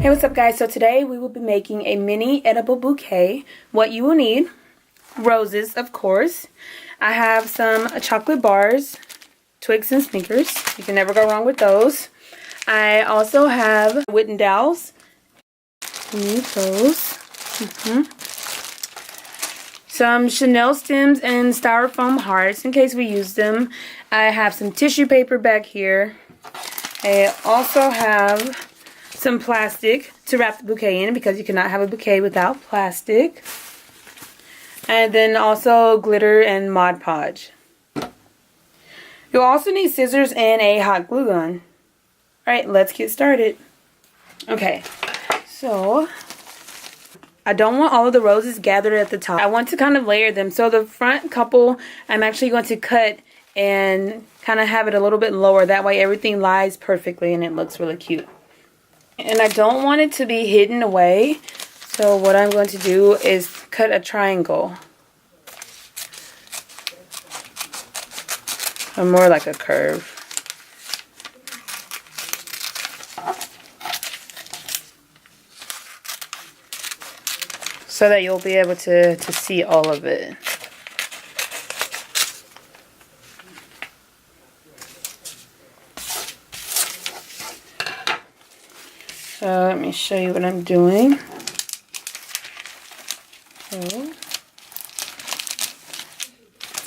Hey, what's up guys? So today we will be making a mini edible bouquet. What you will need: roses, of course. I have some chocolate bars, twigs and sneakers. You can never go wrong with those. I also have wooden dowels. Need those. Some Chanel stems and styrofoam hearts in case we use them. I have some tissue paper back here. I also have some plastic to wrap the bouquet in because you cannot have a bouquet without plastic. And then also glitter and Mod Podge. You'll also need scissors and a hot glue gun. Alright, let's get started. Okay, so I don't want all of the roses gathered at the top. I want to kind of layer them. So the front couple, I'm actually going to cut and kind of have it a little bit lower. That way everything lies perfectly and it looks really cute. And I don't want it to be hidden away. So what I'm going to do is cut a triangle. Or more like a curve. So that you'll be able to see all of it. So let me show you what I'm doing.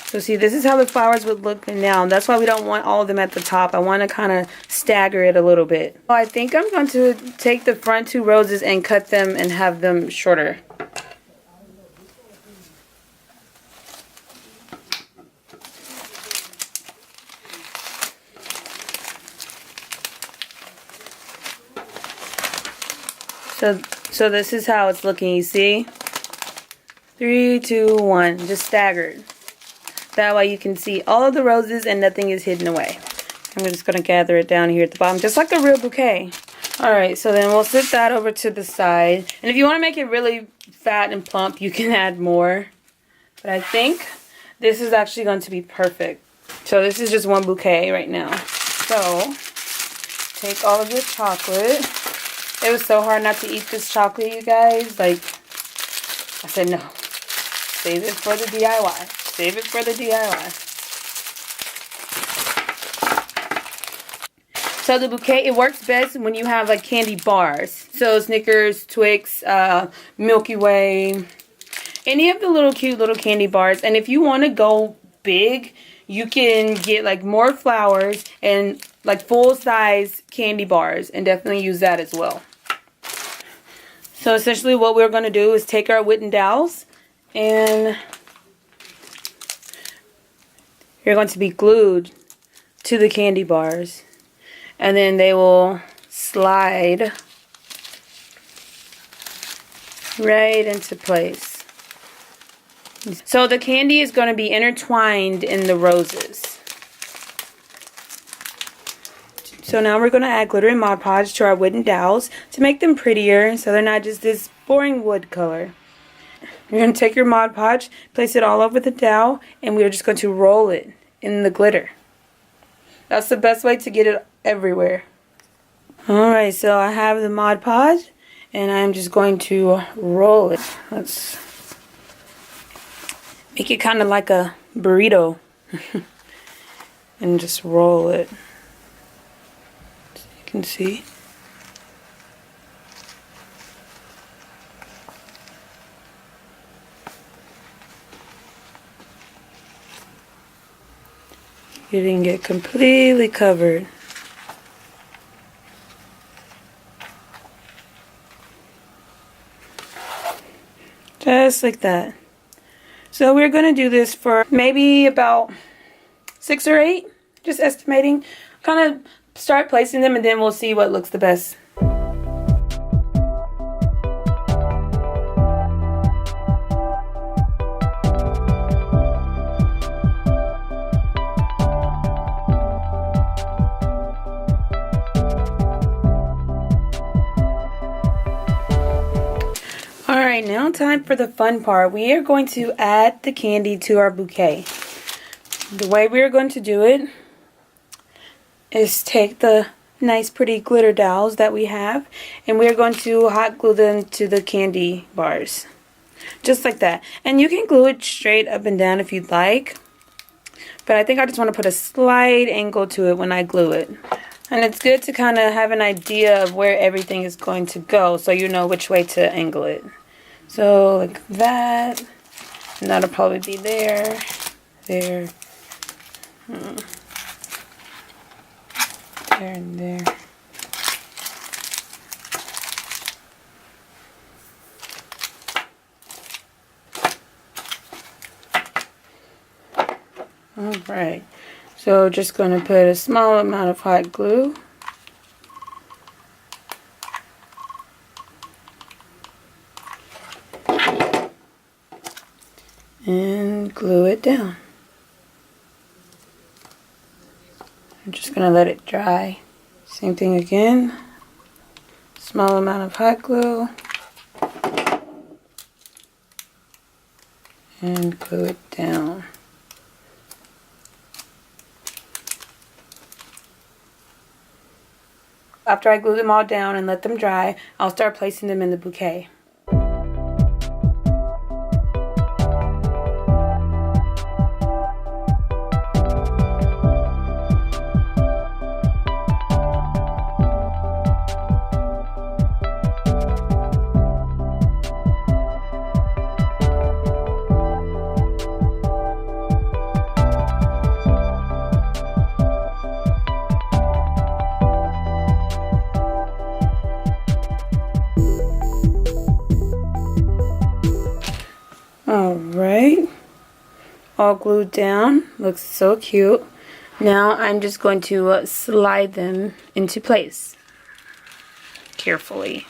So see, this is how the flowers would look now. That's why we don't want all of them at the top. I want to kind of stagger it a little bit. I think I'm going to take the front two roses and cut them and have them shorter. So this is how it's looking, you see? 3, 2, 1, just staggered. That way you can see all of the roses and nothing is hidden away. I'm just going to gather it down here at the bottom, just like a real bouquet. Alright, so then we'll sit that over to the side. And if you want to make it really fat and plump, you can add more. But I think this is actually going to be perfect. So this is just one bouquet right now. So, take all of your chocolate. It was so hard not to eat this chocolate, you guys. Like, I said no. Save it for the DIY. Save it for the DIY. So the bouquet, it works best when you have like candy bars. So Snickers, Twix, Milky Way, any of the little cute little candy bars. And if you want to go big, you can get like more flowers and like full-size candy bars and definitely use that as well. So essentially what we're going to do is take our wooden dowels and you're going to be glued to the candy bars and then they will slide right into place. So the candy is going to be intertwined in the roses. So now we're going to add glitter and Mod Podge to our wooden dowels to make them prettier so they're not just this boring wood color. You're going to take your Mod Podge, place it all over the dowel, and we're just going to roll it in the glitter. That's the best way to get it everywhere. Alright, so I have the Mod Podge and I'm just going to roll it. Let's make it kind of like a burrito and just roll it. Can see. You didn't get completely covered. Just like that. So we're going to do this for maybe about 6 or 8, just estimating. Kind of start placing them and then we'll see what looks the best. Alright, now time for the fun part. We are going to add the candy to our bouquet. The way we are going to do it is take the nice pretty glitter dowels that we have, and we're going to hot glue them to the candy bars. Just like that. And you can glue it straight up and down if you'd like. But I think I just want to put a slight angle to it when I glue it. And it's good to kind of have an idea of where everything is going to go so you know which way to angle it. So like that. And that'll probably be there. There. There and there. Alright, so just going to put a small amount of hot glue. And glue it down. I'm just going to let it dry. Same thing again. Small amount of hot glue. And glue it down. After I glue them all down and let them dry, I'll start placing them in the bouquet. Alright, all glued down, looks so cute. Now I'm just going to slide them into place carefully.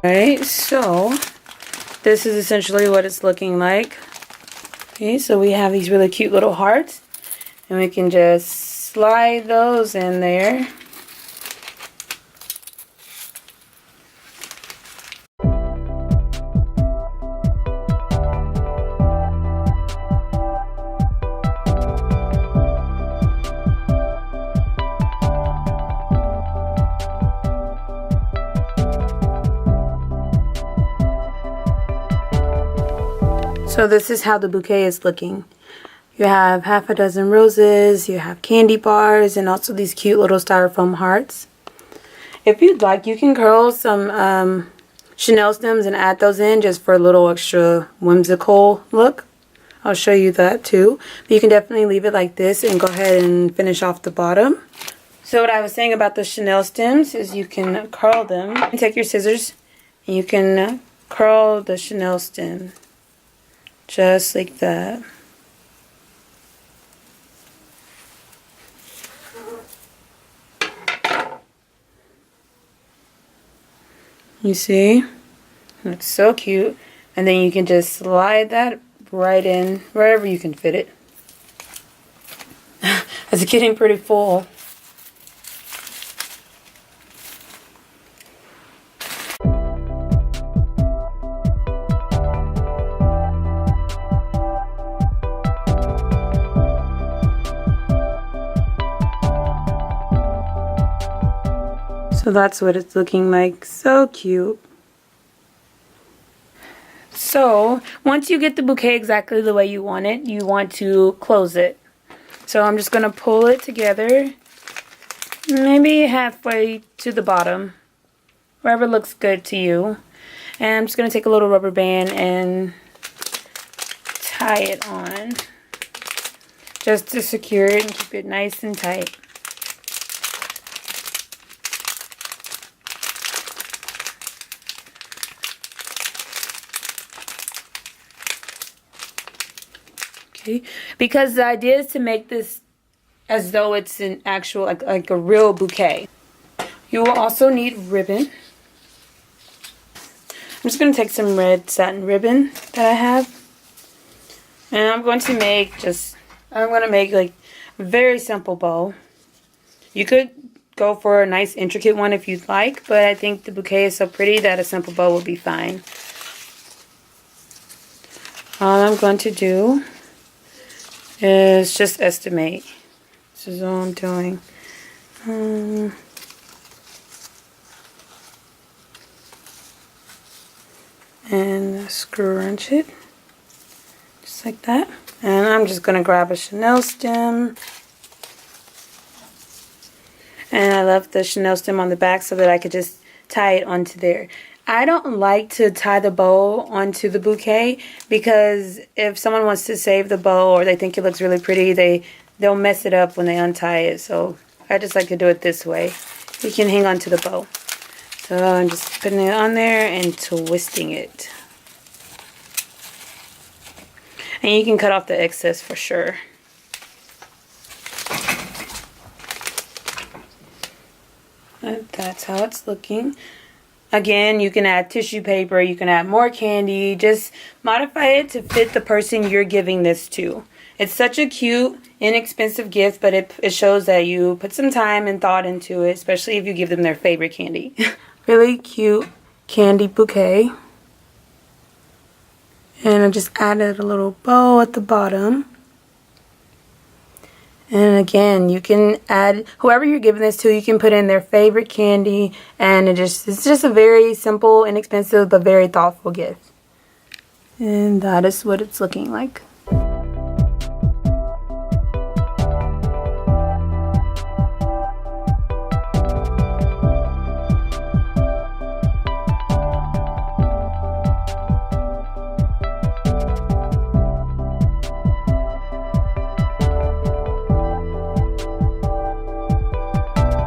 Alright, so this is essentially what it's looking like. Okay, so we have these really cute little hearts, and we can just slide those in there. So this is how the bouquet is looking. You have half a dozen roses, you have candy bars, and also these cute little styrofoam hearts. If you'd like, you can curl some Chanel stems and add those in just for a little extra whimsical look. I'll show you that too. But you can definitely leave it like this and go ahead and finish off the bottom. So what I was saying about the Chanel stems is you can curl them. You take your scissors and you can curl the Chanel stem. Just like that. You see? It's so cute. And then you can just slide that right in wherever you can fit it. It's getting pretty full. So that's what it's looking like. So cute. So once you get the bouquet exactly the way you want it, you want to close it. So I'm just going to pull it together, maybe halfway to the bottom, wherever looks good to you. And I'm just going to take a little rubber band and tie it on, just to secure it and keep it nice and tight. Because the idea is to make this as though it's an actual, like a real bouquet. You will also need ribbon. just going to take some red satin ribbon that I have. And I'm going to make like a very simple bow. You could go for a nice intricate one if you'd like, but I think the bouquet is so pretty that a simple bow will be fine. All I'm going to do is just estimate. This is all I'm doing. And scrunch it just like that. And I'm just going to grab a Chanel stem. And I left the Chanel stem on the back so that I could just tie it onto there. I don't like to tie the bow onto the bouquet because if someone wants to save the bow or they think it looks really pretty, they'll mess it up when they untie it. So I just like to do it this way. You can hang on to the bow. So I'm just putting it on there and twisting it. And you can cut off the excess for sure. That's how it's looking. Again, you can add tissue paper, you can add more candy. Just modify it to fit the person you're giving this to. It's such a cute, inexpensive gift, but it shows that you put some time and thought into it, especially if you give them their favorite candy. Really cute candy bouquet. And I just added a little bow at the bottom. And again, you can add, whoever you're giving this to, you can put in their favorite candy. And it's just a very simple, inexpensive, but very thoughtful gift. And that is what it's looking like.